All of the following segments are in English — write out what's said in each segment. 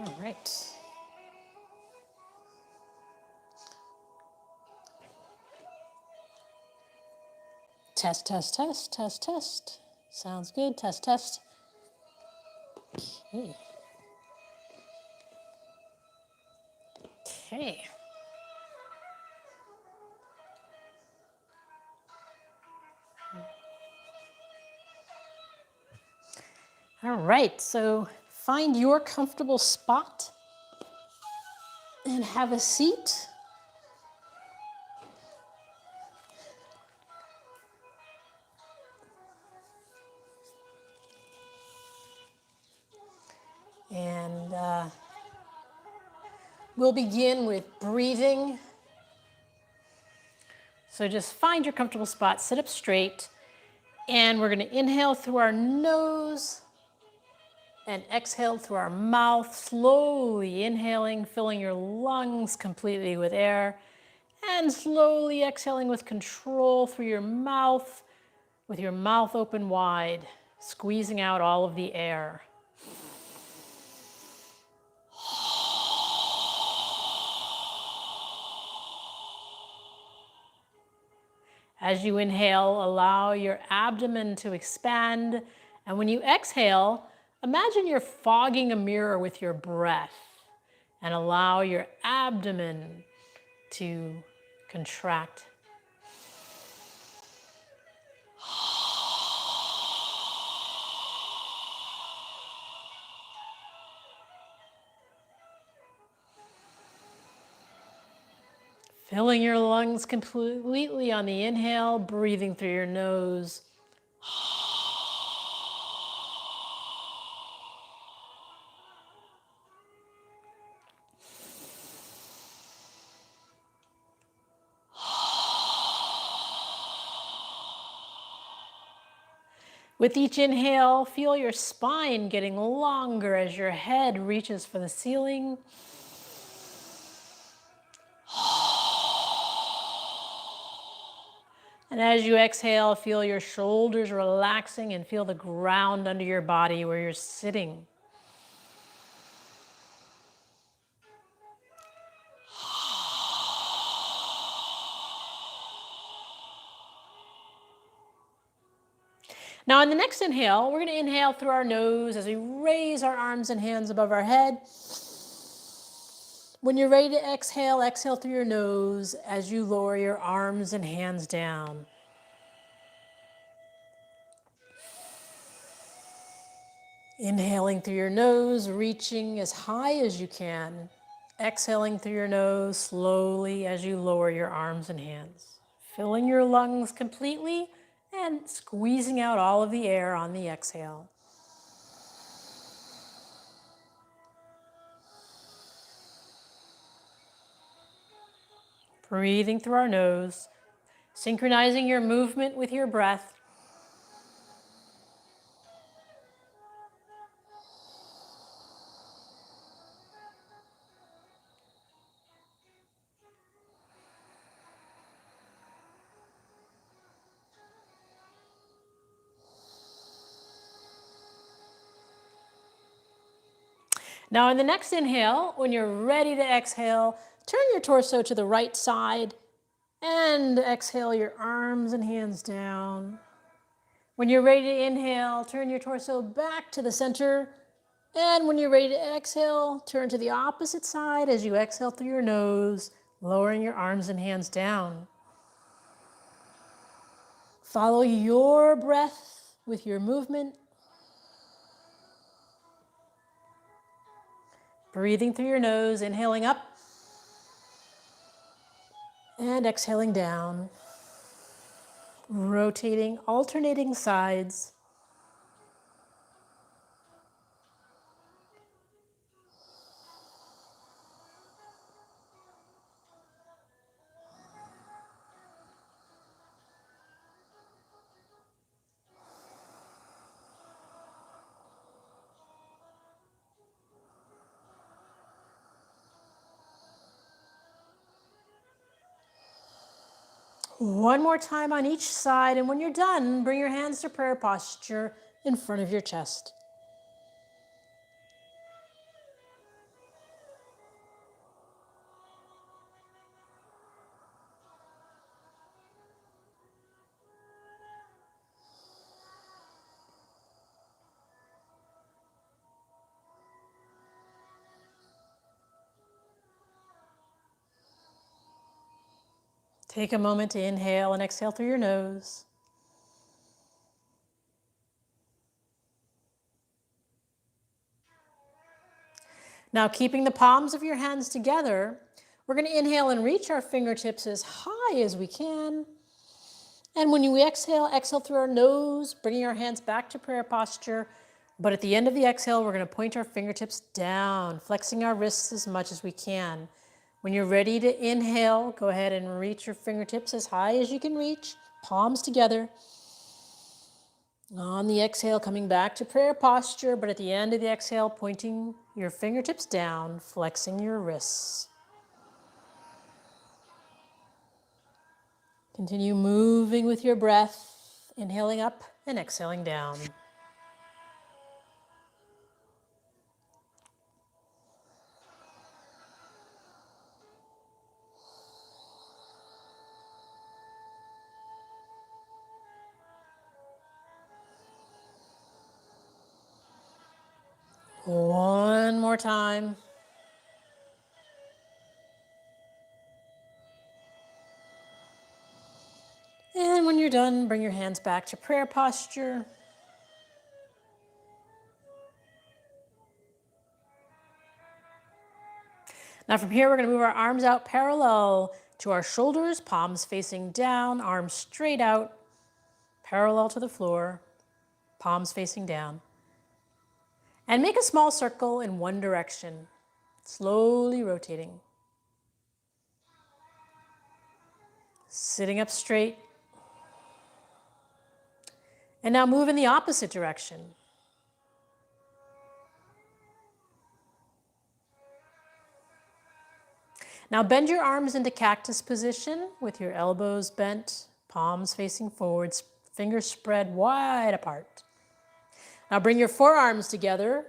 All right. Test, test, test, test, test. Sounds good. Test, test. Okay. Okay. All right, so find your comfortable spot and have a seat. And we'll begin with breathing. So just find your comfortable spot, sit up straight, and we're going to inhale through our nose and exhale through our mouth, slowly inhaling, filling your lungs completely with air, and slowly exhaling with control through your mouth, with your mouth open wide, squeezing out all of the air. As you inhale, allow your abdomen to expand, and when you exhale, imagine you're fogging a mirror with your breath, and allow your abdomen to contract. Filling your lungs completely on the inhale, breathing through your nose. With each inhale, feel your spine getting longer as your head reaches for the ceiling. And as you exhale, feel your shoulders relaxing and feel the ground under your body where you're sitting. Now on the next inhale, we're going to inhale through our nose as we raise our arms and hands above our head. When you're ready to exhale, exhale through your nose as you lower your arms and hands down. Inhaling through your nose, reaching as high as you can. Exhaling through your nose slowly as you lower your arms and hands. Filling your lungs completely and squeezing out all of the air on the exhale. Breathing through our nose, synchronizing your movement with your breath. Now in the next inhale, when you're ready to exhale, turn your torso to the right side and exhale your arms and hands down. When you're ready to inhale, turn your torso back to the center. And when you're ready to exhale, turn to the opposite side as you exhale through your nose, lowering your arms and hands down. Follow your breath with your movement. Breathing through your nose, inhaling up and exhaling down. Rotating, alternating sides. One more time on each side, and when you're done, bring your hands to prayer posture in front of your chest. Take a moment to inhale and exhale through your nose. Now, keeping the palms of your hands together, we're going to inhale and reach our fingertips as high as we can. And when you exhale, exhale through our nose, bringing our hands back to prayer posture. But at the end of the exhale, we're going to point our fingertips down, flexing our wrists as much as we can. When you're ready to inhale, go ahead and reach your fingertips as high as you can reach, palms together. On the exhale, coming back to prayer posture, but at the end of the exhale, pointing your fingertips down, flexing your wrists. Continue moving with your breath, inhaling up and exhaling down. One more time. And when you're done, bring your hands back to prayer posture. Now from here, we're going to move our arms out parallel to our shoulders, palms facing down, arms straight out, parallel to the floor, palms facing down. And make a small circle in one direction, slowly rotating. Sitting up straight. And now move in the opposite direction. Now bend your arms into cactus position with your elbows bent, palms facing forwards, fingers spread wide apart. Now bring your forearms together,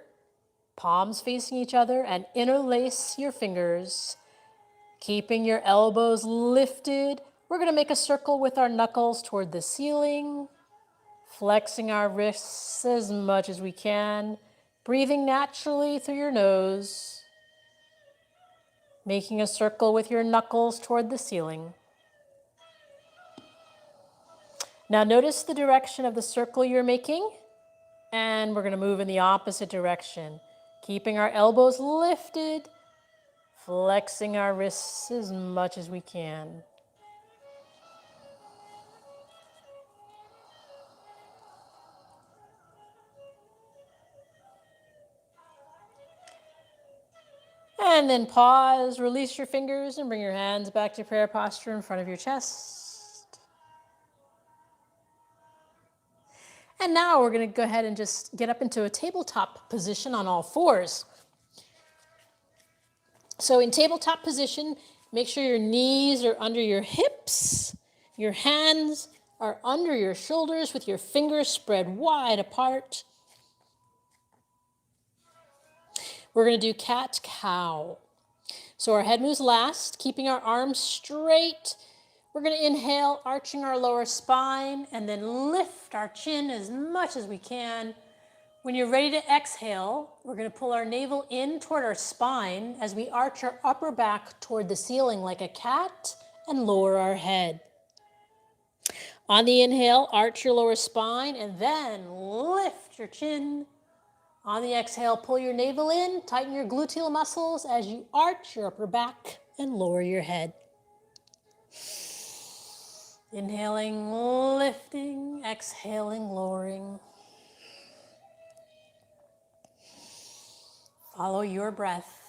palms facing each other, and interlace your fingers, keeping your elbows lifted. We're going to make a circle with our knuckles toward the ceiling, flexing our wrists as much as we can, breathing naturally through your nose, making a circle with your knuckles toward the ceiling. Now notice the direction of the circle you're making, and we're going to move in the opposite direction, keeping our elbows lifted, flexing our wrists as much as we can. And then pause, release your fingers, and bring your hands back to prayer posture in front of your chest. And now we're going to go ahead and just get up into a tabletop position on all fours. So in tabletop position, make sure your knees are under your hips, your hands are under your shoulders with your fingers spread wide apart. We're going to do cat-cow. So our head moves last, keeping our arms straight. We're going to inhale, arching our lower spine, and then lift our chin as much as we can. When you're ready to exhale, we're going to pull our navel in toward our spine as we arch our upper back toward the ceiling like a cat and lower our head. On the inhale, arch your lower spine and then lift your chin. On the exhale, pull your navel in, tighten your gluteal muscles as you arch your upper back and lower your head. Inhaling, lifting, exhaling, lowering. Follow your breath.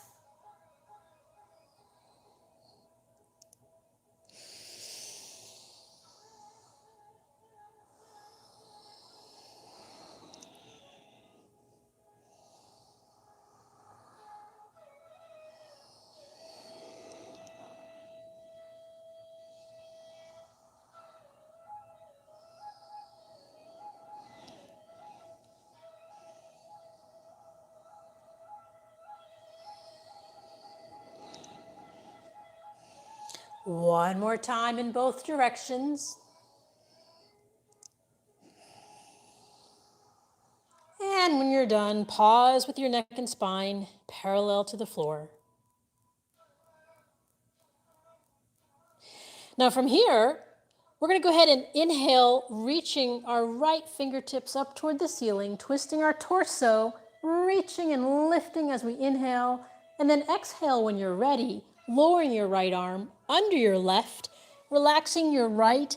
One more time in both directions. And when you're done, pause with your neck and spine parallel to the floor. Now from here, we're going to go ahead and inhale, reaching our right fingertips up toward the ceiling, twisting our torso, reaching and lifting as we inhale, and then exhale when you're ready, lowering your right arm under your left, relaxing your right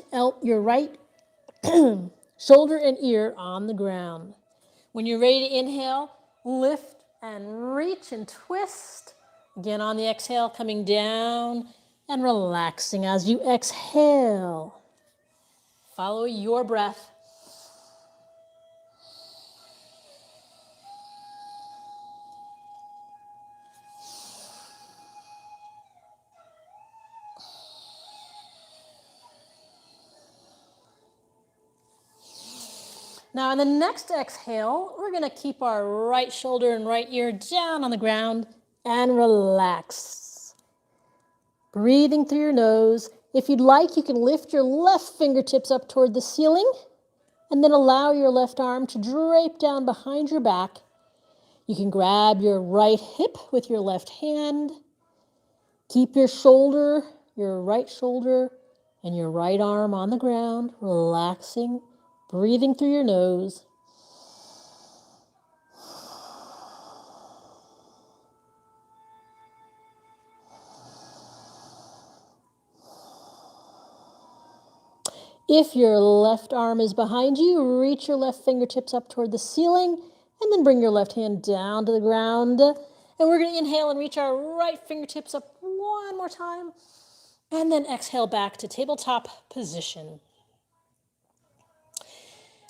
shoulder and ear on the ground. When you're ready to inhale, lift and reach and twist. Again on the exhale, coming down and relaxing as you exhale. Follow your breath. Now on the next exhale, we're going to keep our right shoulder and right ear down on the ground and relax. Breathing through your nose. If you'd like, you can lift your left fingertips up toward the ceiling and then allow your left arm to drape down behind your back. You can grab your right hip with your left hand. Keep your shoulder, your right shoulder, and your right arm on the ground, relaxing, breathing through your nose. If your left arm is behind you, reach your left fingertips up toward the ceiling and then bring your left hand down to the ground. And we're going to inhale and reach our right fingertips up one more time. And then exhale back to tabletop position.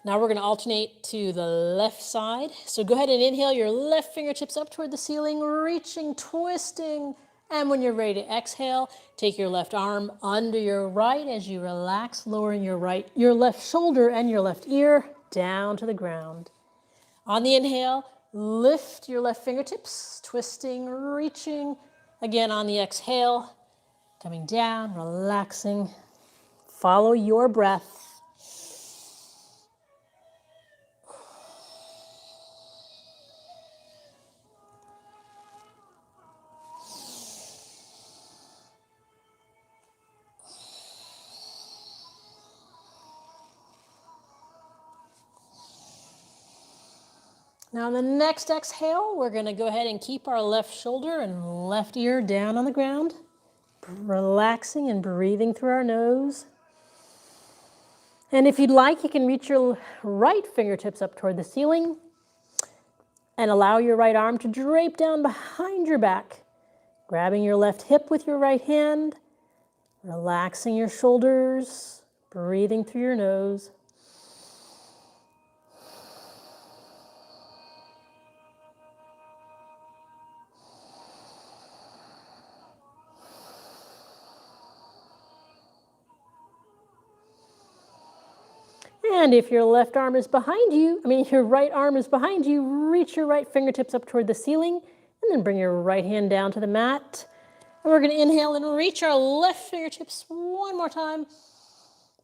Now we're going to alternate to the left side. So go ahead and inhale your left fingertips up toward the ceiling, reaching, twisting. And when you're ready to exhale, take your left arm under your right as you relax, lowering your left shoulder and your left ear down to the ground. On the inhale, lift your left fingertips, twisting, reaching. Again on the exhale, coming down, relaxing. Follow your breath. Now on the next exhale, we're going to go ahead and keep our left shoulder and left ear down on the ground, relaxing and breathing through our nose. And if you'd like, you can reach your right fingertips up toward the ceiling and allow your right arm to drape down behind your back, grabbing your left hip with your right hand, relaxing your shoulders, breathing through your nose. And if your left arm is behind you, your right arm is behind you, reach your right fingertips up toward the ceiling and then bring your right hand down to the mat. And we're going to inhale and reach our left fingertips one more time.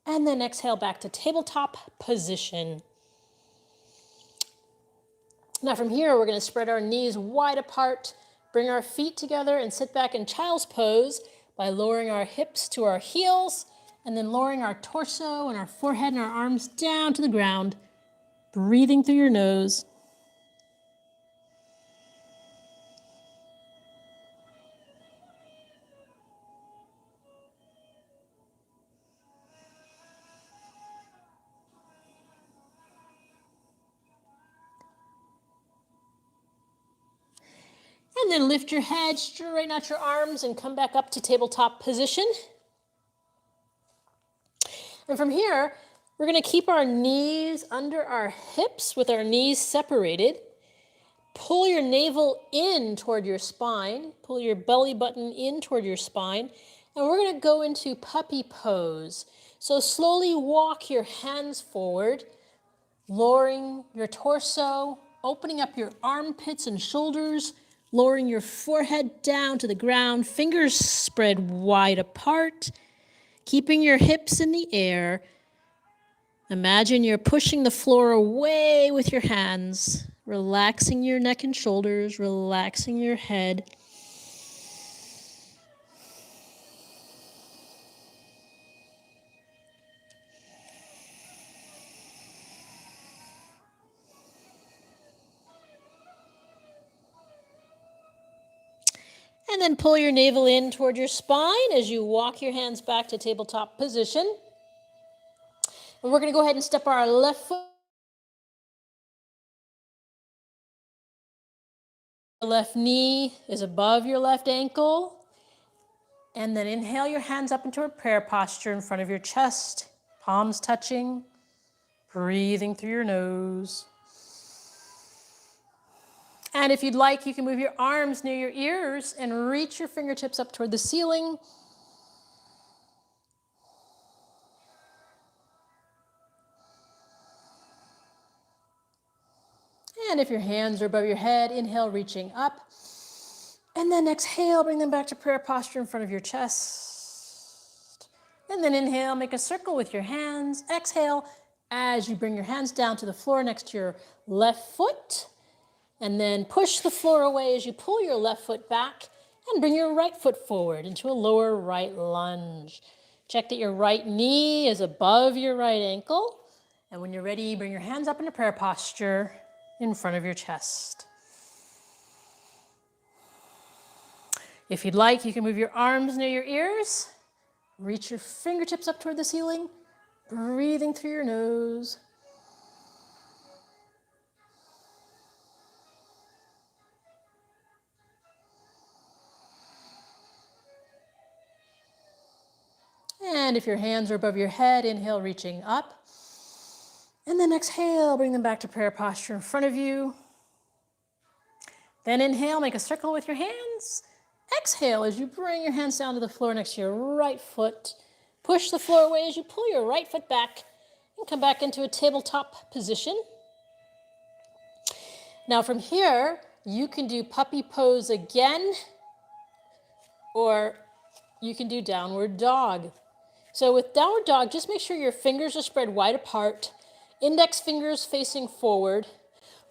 And then exhale back to tabletop position. Now from here, we're going to spread our knees wide apart, bring our feet together and sit back in child's pose by lowering our hips to our heels and then lowering our torso and our forehead and our arms down to the ground, breathing through your nose. And then lift your head, straighten out your arms, and come back up to tabletop position. And from here, we're going to keep our knees under our hips with our knees separated. Pull your navel in toward your spine. Pull your belly button in toward your spine. And we're going to go into puppy pose. So slowly walk your hands forward, lowering your torso, opening up your armpits and shoulders, lowering your forehead down to the ground, fingers spread wide apart, keeping your hips in the air. Imagine you're pushing the floor away with your hands, relaxing your neck and shoulders, relaxing your head. And then pull your navel in toward your spine as you walk your hands back to tabletop position. And we're going to go ahead and step our left foot. Your left knee is above your left ankle. And then inhale your hands up into a prayer posture in front of your chest, palms touching, breathing through your nose. And if you'd like, you can move your arms near your ears and reach your fingertips up toward the ceiling. And if your hands are above your head, inhale, reaching up. And then exhale, bring them back to prayer posture in front of your chest. And then inhale, make a circle with your hands. Exhale, as you bring your hands down to the floor next to your left foot. And then push the floor away as you pull your left foot back and bring your right foot forward into a lower right lunge. Check that your right knee is above your right ankle. And when you're ready, bring your hands up into prayer posture in front of your chest. If you'd like, you can move your arms near your ears. Reach your fingertips up toward the ceiling, breathing through your nose. And if your hands are above your head, inhale, reaching up. And then exhale, bring them back to prayer posture in front of you. Then inhale, make a circle with your hands. Exhale as you bring your hands down to the floor next to your right foot. Push the floor away as you pull your right foot back and come back into a tabletop position. Now from here, you can do puppy pose again, or you can do downward dog. So with downward dog, just make sure your fingers are spread wide apart, index fingers facing forward.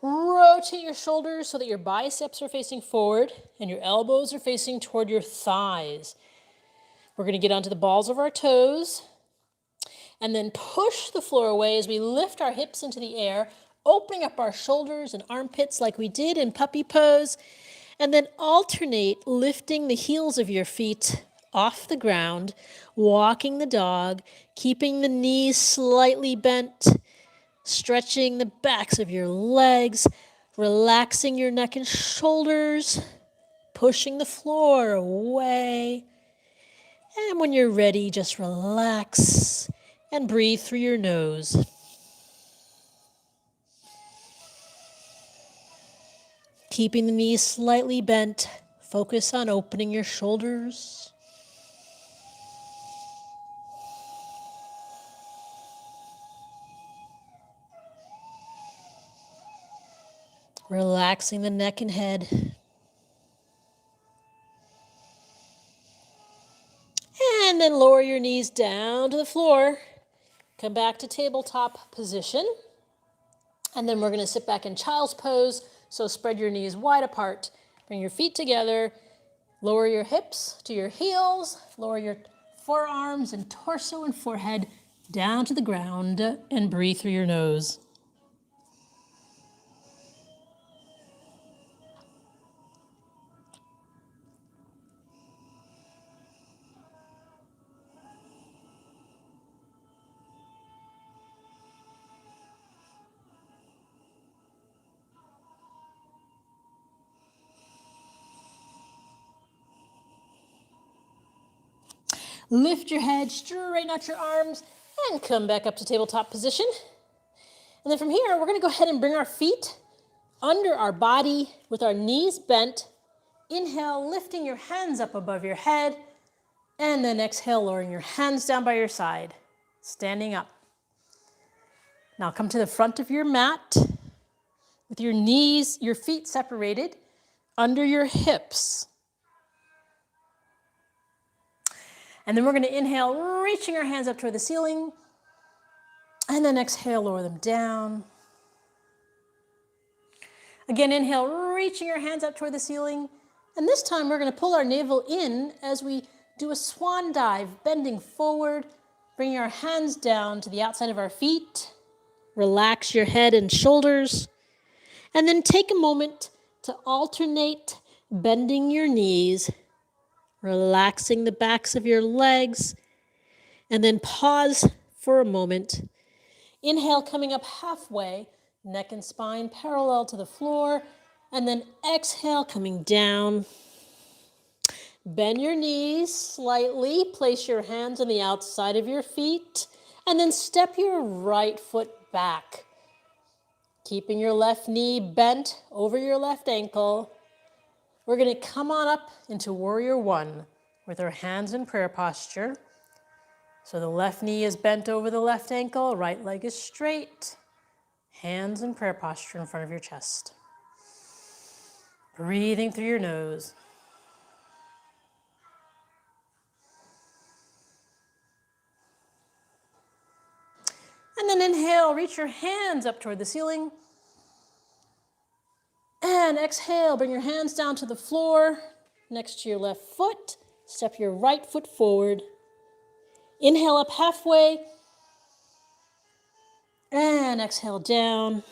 Rotate your shoulders so that your biceps are facing forward and your elbows are facing toward your thighs. We're going to get onto the balls of our toes and then push the floor away as we lift our hips into the air, opening up our shoulders and armpits like we did in puppy pose, and then alternate lifting the heels of your feet off the ground, walking the dog, keeping the knees slightly bent, stretching the backs of your legs, relaxing your neck and shoulders, pushing the floor away. And when you're ready, just relax and breathe through your nose. Keeping the knees slightly bent, focus on opening your shoulders. Relaxing the neck and head. And then lower your knees down to the floor. Come back to tabletop position. And then we're going to sit back in child's pose. So spread your knees wide apart. Bring your feet together. Lower your hips to your heels. Lower your forearms and torso and forehead down to the ground. And breathe through your nose. Lift your head, straighten out your arms, and come back up to tabletop position. And then from here, we're going to go ahead and bring our feet under our body with our knees bent. Inhale, lifting your hands up above your head. And then exhale, lowering your hands down by your side, standing up. Now come to the front of your mat with your knees, your feet separated under your hips. And then we're going to inhale, reaching our hands up toward the ceiling. And then exhale, lower them down. Again, inhale, reaching your hands up toward the ceiling. And this time we're going to pull our navel in as we do a swan dive, bending forward, bringing our hands down to the outside of our feet. Relax your head and shoulders. And then take a moment to alternate bending your knees relaxing the backs of your legs, and then pause for a moment. Inhale, coming up halfway, neck and spine parallel to the floor, and then exhale, coming down. Bend your knees slightly, place your hands on the outside of your feet, and then step your right foot back. Keeping your left knee bent over your left ankle. We're going to come on up into Warrior One with our hands in prayer posture. So the left knee is bent over the left ankle, right leg is straight, hands in prayer posture in front of your chest. Breathing through your nose. And then inhale, reach your hands up toward the ceiling. And exhale, bring your hands down to the floor next to your left foot. Step your right foot forward. Inhale up halfway. And exhale down.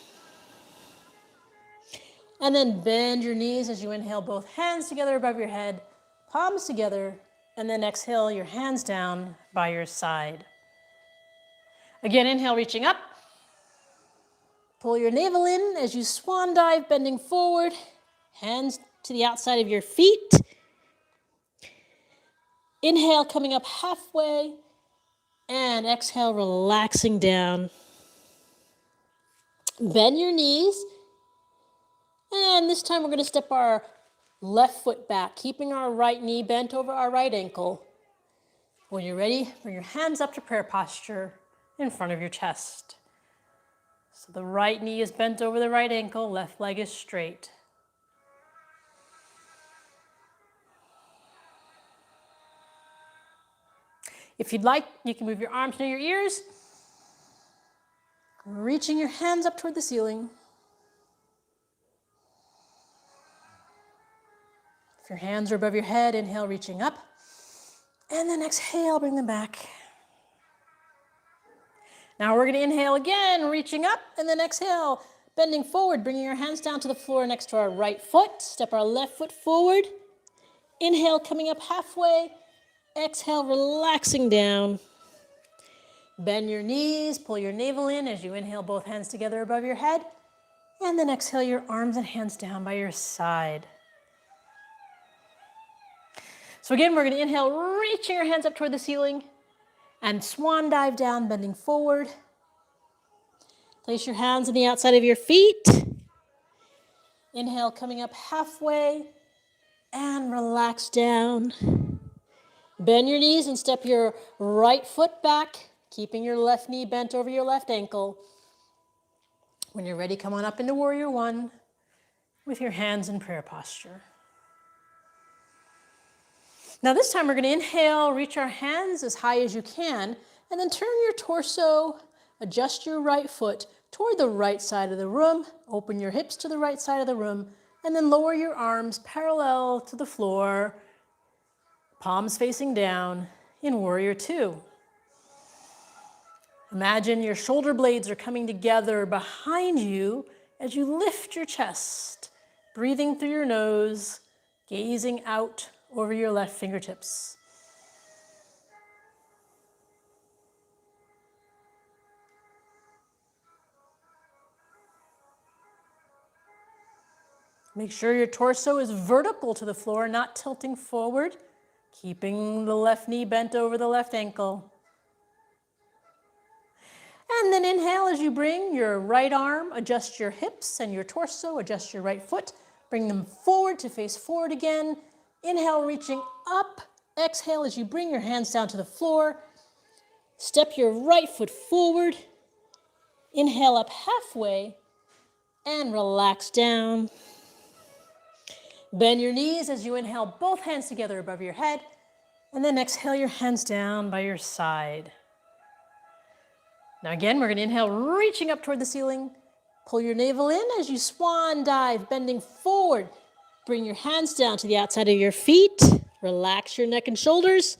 And then bend your knees as you inhale, both hands together above your head, palms together, and then exhale your hands down by your side. Again, inhale, reaching up. Pull your navel in as you swan dive, bending forward, hands to the outside of your feet. Inhale, coming up halfway, and exhale, relaxing down. Bend your knees, and this time we're going to step our left foot back, keeping our right knee bent over our right ankle. When you're ready, bring your hands up to prayer posture in front of your chest. So the right knee is bent over the right ankle, left leg is straight. If you'd like, you can move your arms near your ears, reaching your hands up toward the ceiling. If your hands are above your head, inhale, reaching up, and then exhale, bring them back. Now we're going to inhale again, reaching up, and then exhale, bending forward, bringing your hands down to the floor next to our right foot. Step our left foot forward. Inhale, coming up halfway. Exhale, relaxing down. Bend your knees, pull your navel in as you inhale, both hands together above your head. And then exhale your arms and hands down by your side. So again, we're going to inhale, reaching your hands up toward the ceiling. And swan dive down, bending forward. Place your hands on the outside of your feet. Inhale, coming up halfway. And relax down. Bend your knees and step your right foot back, keeping your left knee bent over your left ankle. When you're ready, come on up into Warrior One with your hands in prayer posture. Now this time we're going to inhale, reach our hands as high as you can, and then turn your torso, adjust your right foot toward the right side of the room, open your hips to the right side of the room, and then lower your arms parallel to the floor, palms facing down in Warrior Two. Imagine your shoulder blades are coming together behind you as you lift your chest, breathing through your nose, gazing out over your left fingertips. Make sure your torso is vertical to the floor, not tilting forward, keeping the left knee bent over the left ankle. And then inhale as you bring your right arm, adjust your hips and your torso, adjust your right foot, bring them forward to face forward again. Inhale, reaching up. Exhale as you bring your hands down to the floor. Step your right foot forward. Inhale up halfway and relax down. Bend your knees as you inhale, both hands together above your head, and then exhale your hands down by your side. Now again, we're going to inhale, reaching up toward the ceiling. Pull your navel in as you swan dive, bending forward. Bring your hands down to the outside of your feet. Relax your neck and shoulders.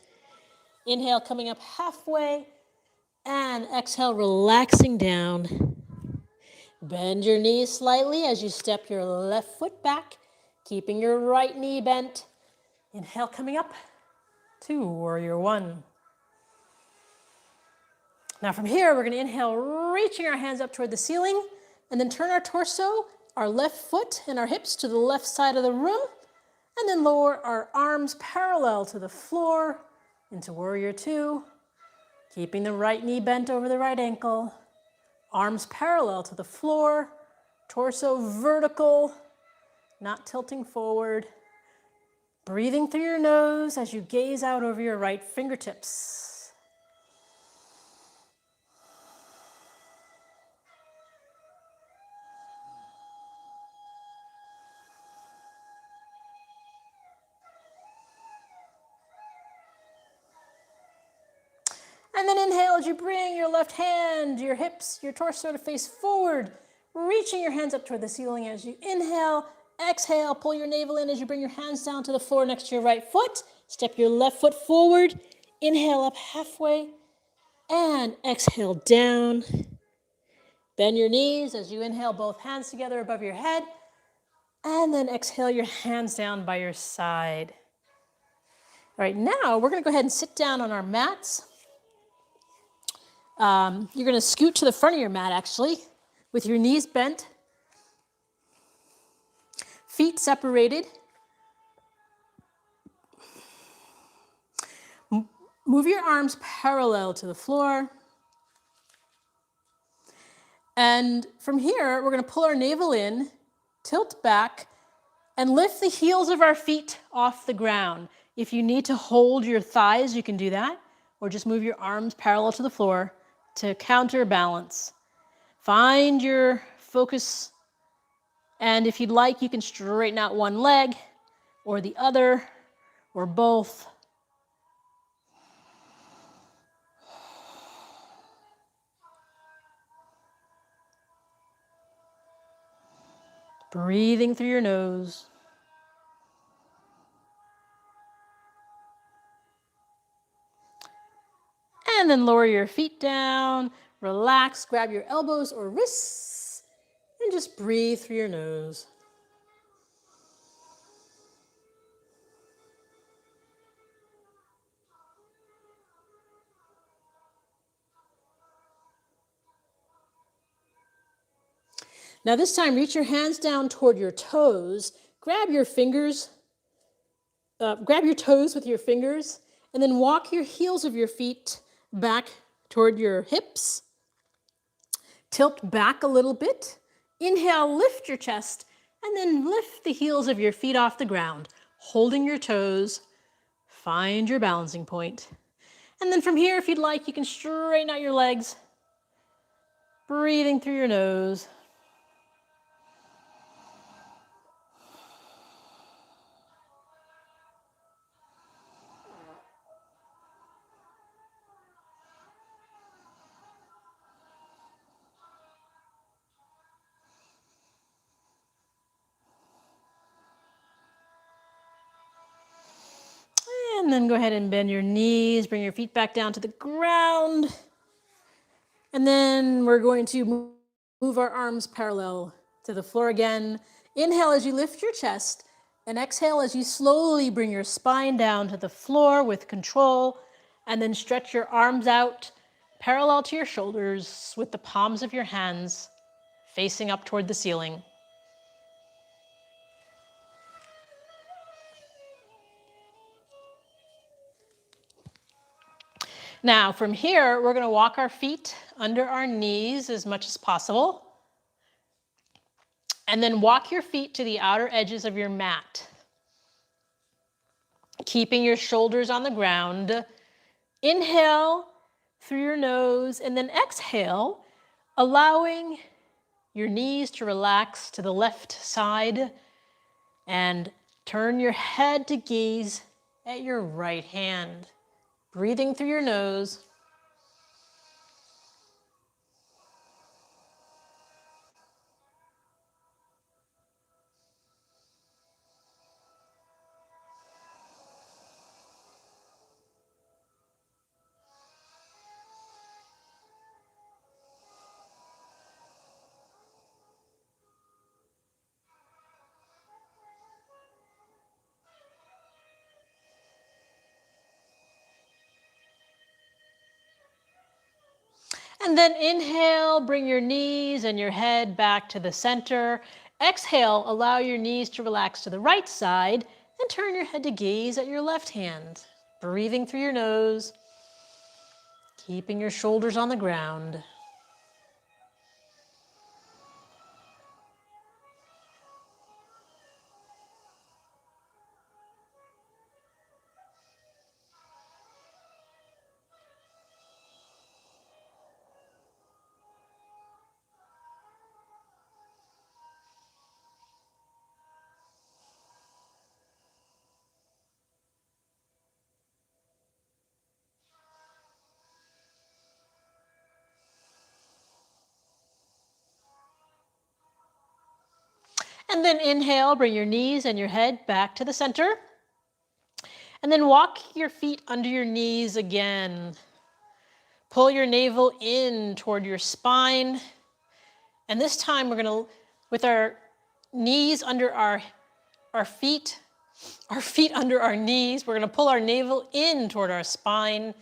Inhale, coming up halfway, and exhale, relaxing down. Bend your knees slightly as you step your left foot back, keeping your right knee bent. Inhale, coming up, 2, warrior 1. Now from here, we're going to inhale, reaching our hands up toward the ceiling, and then turn our torso, our left foot, and our hips to the left side of the room, and then lower our arms parallel to the floor into warrior 2, keeping the right knee bent over the right ankle, arms parallel to the floor, torso vertical, not tilting forward, breathing through your nose as you gaze out over your right fingertips. And then inhale as you bring your left hand, your hips, your torso to face forward, reaching your hands up toward the ceiling as you inhale. Exhale, pull your navel in as you bring your hands down to the floor next to your right foot. Step your left foot forward. Inhale up halfway and exhale down. Bend your knees as you inhale, both hands together above your head. And then exhale your hands down by your side. All right, now we're going to go ahead and sit down on our mats. You're going to scoot to the front of your mat, actually, with your knees bent, feet separated. Move your arms parallel to the floor. And from here, we're going to pull our navel in, tilt back, and lift the heels of our feet off the ground. If you need to hold your thighs, you can do that, or just move your arms parallel to the floor to counterbalance. Find your focus, and if you'd like, you can straighten out one leg or the other or both. Breathing through your nose. And then lower your feet down, relax, grab your elbows or wrists, and just breathe through your nose. Now this time, reach your hands down toward your toes, grab your toes with your fingers, and then walk your heels of your feet back toward your hips. Tilt back a little bit. Inhale, lift your chest, and then lift the heels of your feet off the ground, holding your toes. Find your balancing point. And then from here, if you'd like, you can straighten out your legs, breathing through your nose. And then go ahead and bend your knees, bring your feet back down to the ground. And then we're going to move our arms parallel to the floor again. Inhale as you lift your chest, and exhale as you slowly bring your spine down to the floor with control, and then stretch your arms out parallel to your shoulders with the palms of your hands facing up toward the ceiling. Now, from here, we're going to walk our feet under our knees as much as possible. And then walk your feet to the outer edges of your mat, keeping your shoulders on the ground. Inhale through your nose, and then exhale, allowing your knees to relax to the left side, and turn your head to gaze at your right hand. Breathing through your nose. And then inhale, bring your knees and your head back to the center. Exhale, allow your knees to relax to the right side and turn your head to gaze at your left hand. Breathing through your nose, keeping your shoulders on the ground. And then inhale, bring your knees and your head back to the center. And then walk your feet under your knees again. Pull your navel in toward your spine. And this time we're going to, with our knees under our feet under our knees, we're going to pull our navel in toward our spine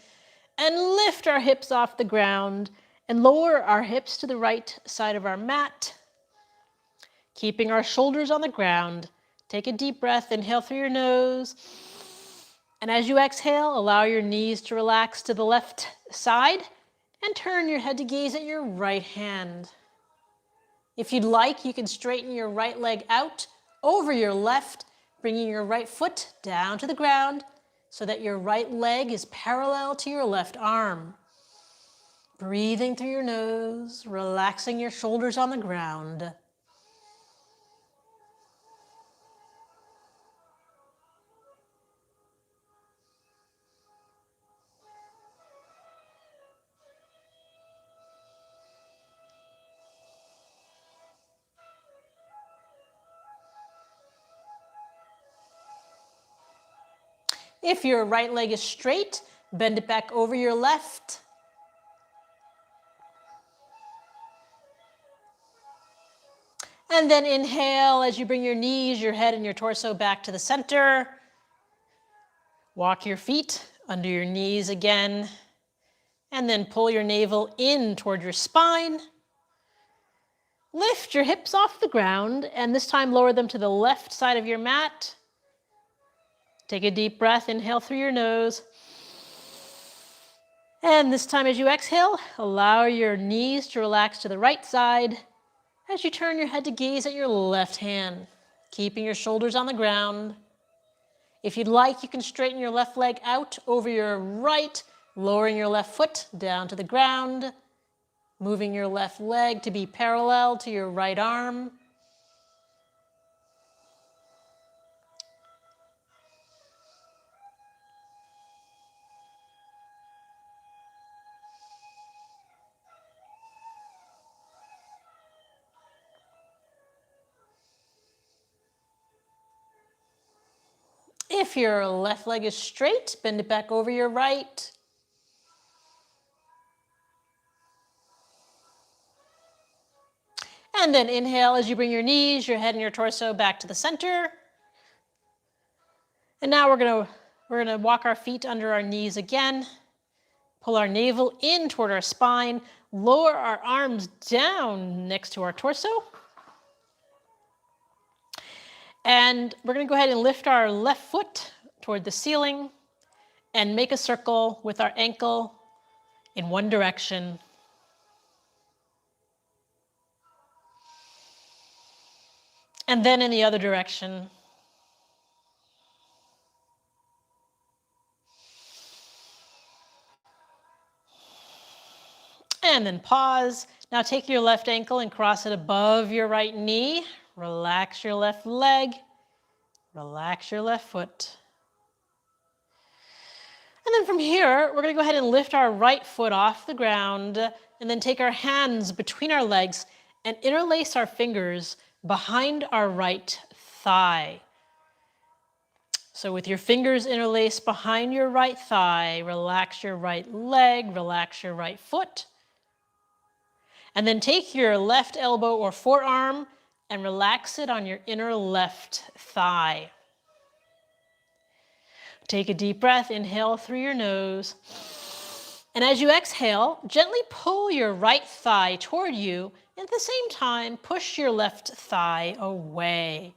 and lift our hips off the ground and lower our hips to the right side of our mat. Keeping our shoulders on the ground, take a deep breath, inhale through your nose. And as you exhale, allow your knees to relax to the left side and turn your head to gaze at your right hand. If you'd like, you can straighten your right leg out over your left, bringing your right foot down to the ground so that your right leg is parallel to your left arm. Breathing through your nose, relaxing your shoulders on the ground. If your right leg is straight, bend it back over your left. And then inhale as you bring your knees, your head, and your torso back to the center. Walk your feet under your knees again. And then pull your navel in toward your spine. Lift your hips off the ground, and this time lower them to the left side of your mat. Take a deep breath, inhale through your nose. And this time as you exhale, allow your knees to relax to the right side as you turn your head to gaze at your left hand, keeping your shoulders on the ground. If you'd like, you can straighten your left leg out over your right, lowering your left foot down to the ground, moving your left leg to be parallel to your right arm. If your left leg is straight, bend it back over your right. And then inhale as you bring your knees, your head, and your torso back to the center. And now we're gonna walk our feet under our knees again. Pull our navel in toward our spine. Lower our arms down next to our torso. And we're going to go ahead and lift our left foot toward the ceiling and make a circle with our ankle in one direction. And then in the other direction. And then pause. Now take your left ankle and cross it above your right knee. Relax your left leg. Relax your left foot. And then from here, we're going to go ahead and lift our right foot off the ground and then take our hands between our legs and interlace our fingers behind our right thigh. So with your fingers interlaced behind your right thigh, relax your right leg, relax your right foot. And then take your left elbow or forearm and relax it on your inner left thigh. Take a deep breath, inhale through your nose. And as you exhale, gently pull your right thigh toward you, and at the same time, push your left thigh away.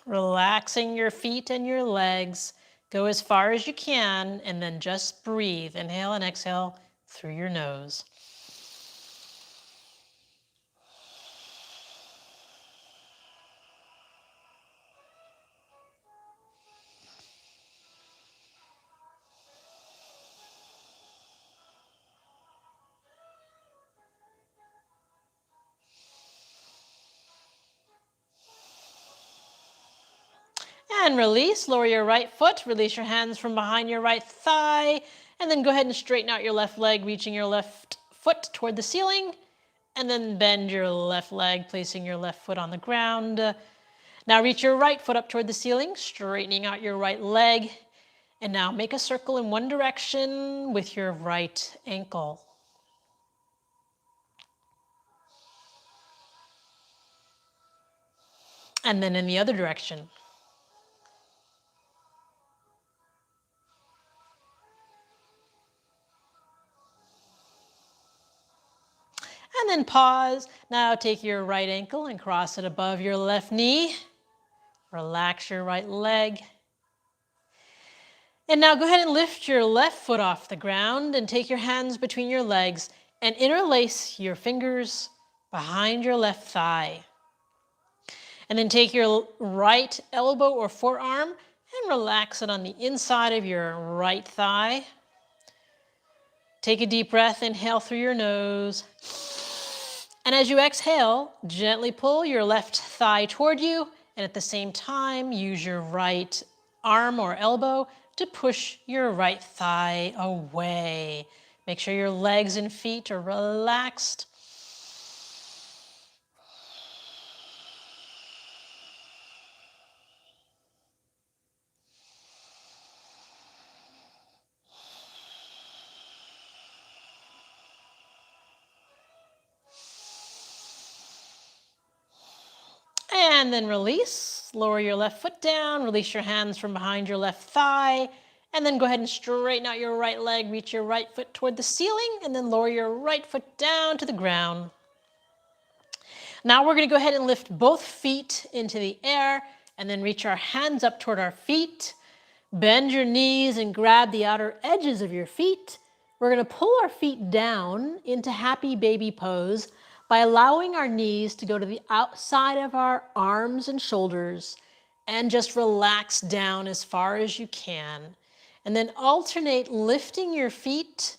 Relaxing your feet and your legs. Go as far as you can, and then just breathe. Inhale and exhale through your nose. And release, lower your right foot, release your hands from behind your right thigh, and then go ahead and straighten out your left leg, reaching your left foot toward the ceiling, and then bend your left leg, placing your left foot on the ground. Now reach your right foot up toward the ceiling, straightening out your right leg, and now make a circle in one direction with your right ankle. And then in the other direction. And then pause. Now take your right ankle and cross it above your left knee. Relax your right leg. And now go ahead and lift your left foot off the ground and take your hands between your legs and interlace your fingers behind your left thigh. And then take your right elbow or forearm and relax it on the inside of your right thigh. Take a deep breath, inhale through your nose. And as you exhale, gently pull your left thigh toward you, and at the same time, use your right arm or elbow to push your right thigh away. Make sure your legs and feet are relaxed. And then release. Lower your left foot down. Release your hands from behind your left thigh. And then go ahead and straighten out your right leg. Reach your right foot toward the ceiling. And then lower your right foot down to the ground. Now we're going to go ahead and lift both feet into the air. And then reach our hands up toward our feet. Bend your knees and grab the outer edges of your feet. We're going to pull our feet down into happy baby pose by allowing our knees to go to the outside of our arms and shoulders and just relax down as far as you can. And then alternate lifting your feet,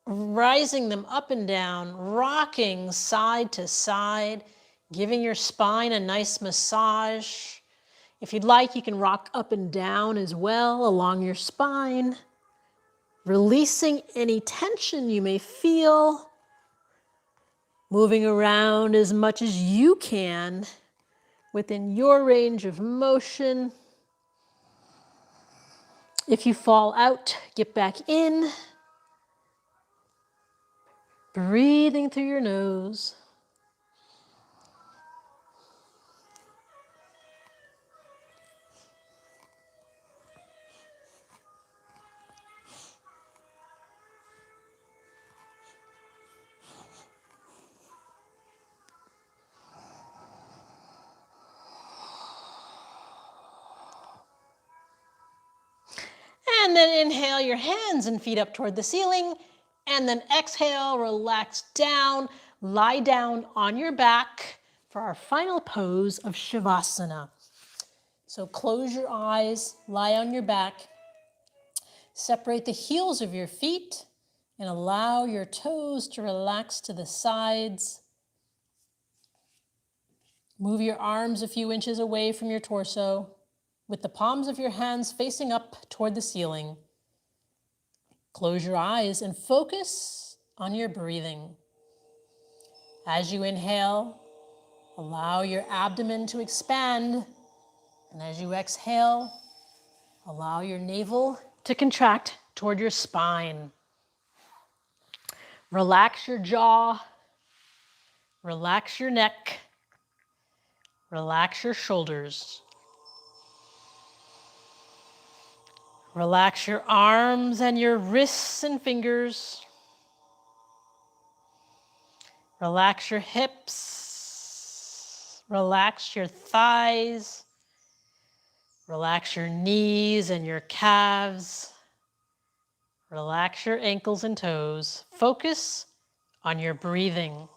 rising them up and down, rocking side to side, giving your spine a nice massage. If you'd like, you can rock up and down as well along your spine, releasing any tension you may feel, moving around as much as you can within your range of motion. If you fall out, get back in, breathing through your nose. And then inhale your hands and feet up toward the ceiling. And then exhale, relax down, lie down on your back for our final pose of Shavasana. So close your eyes, lie on your back, separate the heels of your feet, and allow your toes to relax to the sides. Move your arms a few inches away from your torso, with the palms of your hands facing up toward the ceiling. Close your eyes and focus on your breathing. As you inhale, allow your abdomen to expand. And as you exhale, allow your navel to contract toward your spine. Relax your jaw. Relax your neck. Relax your shoulders. Relax your arms and your wrists and fingers. Relax your hips. Relax your thighs. Relax your knees and your calves. Relax your ankles and toes. Focus on your breathing.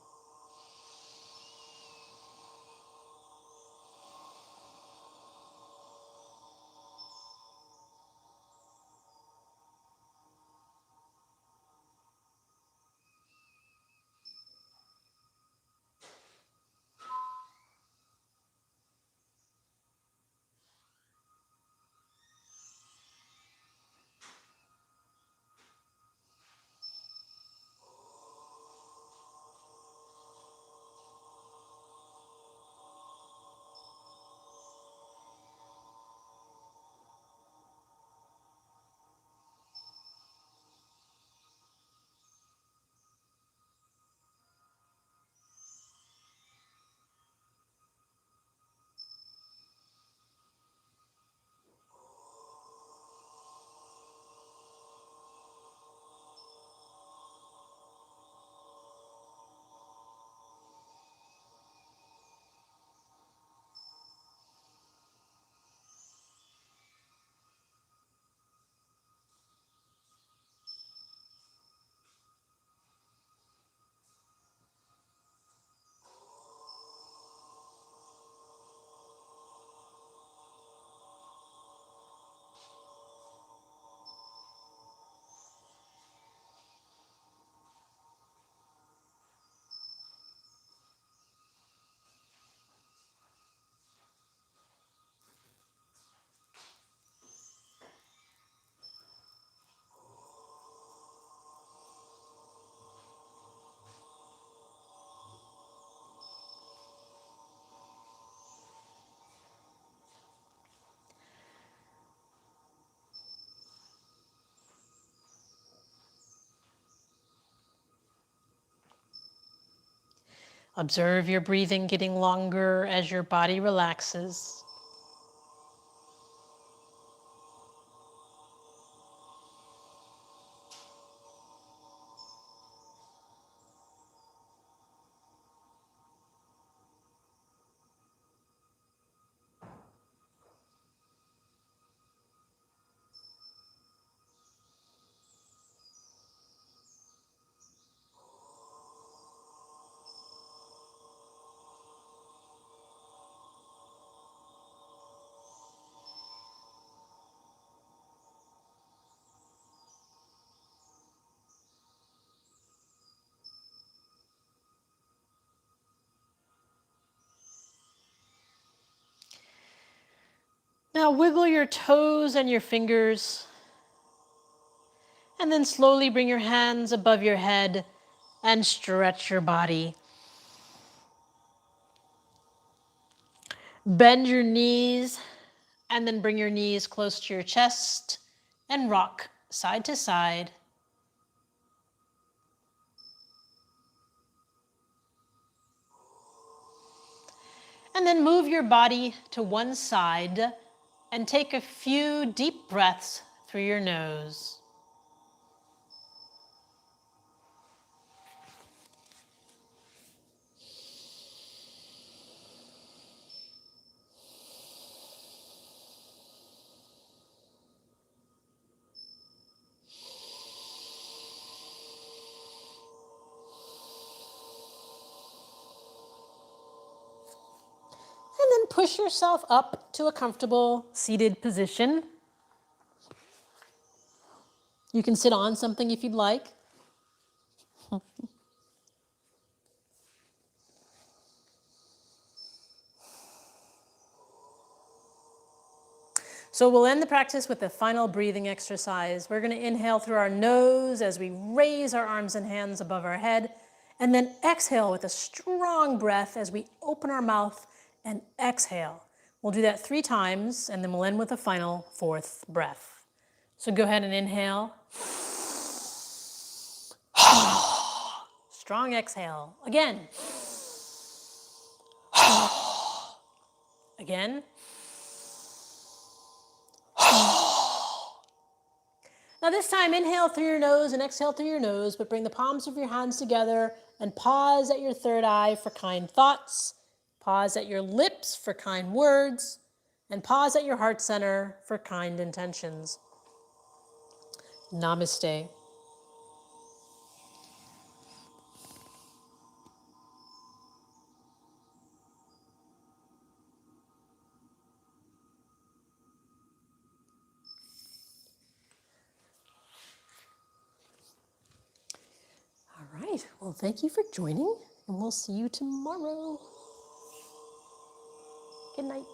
Observe your breathing getting longer as your body relaxes. Now wiggle your toes and your fingers, and then slowly bring your hands above your head and stretch your body. Bend your knees, and then bring your knees close to your chest and rock side to side. And then move your body to one side and take a few deep breaths through your nose. And then push yourself up to a comfortable seated position. You can sit on something if you'd like. So we'll end the practice with a final breathing exercise. We're going to inhale through our nose as we raise our arms and hands above our head, and then exhale with a strong breath as we open our mouth and exhale. We'll do that 3 times, and then we'll end with a final 4th breath. So go ahead and inhale. Strong exhale. Again. Again. Now this time, inhale through your nose and exhale through your nose, but bring the palms of your hands together and pause at your third eye for kind thoughts. Pause at your lips for kind words, and pause at your heart center for kind intentions. Namaste. All right, well, thank you for joining, and we'll see you tomorrow. Good night.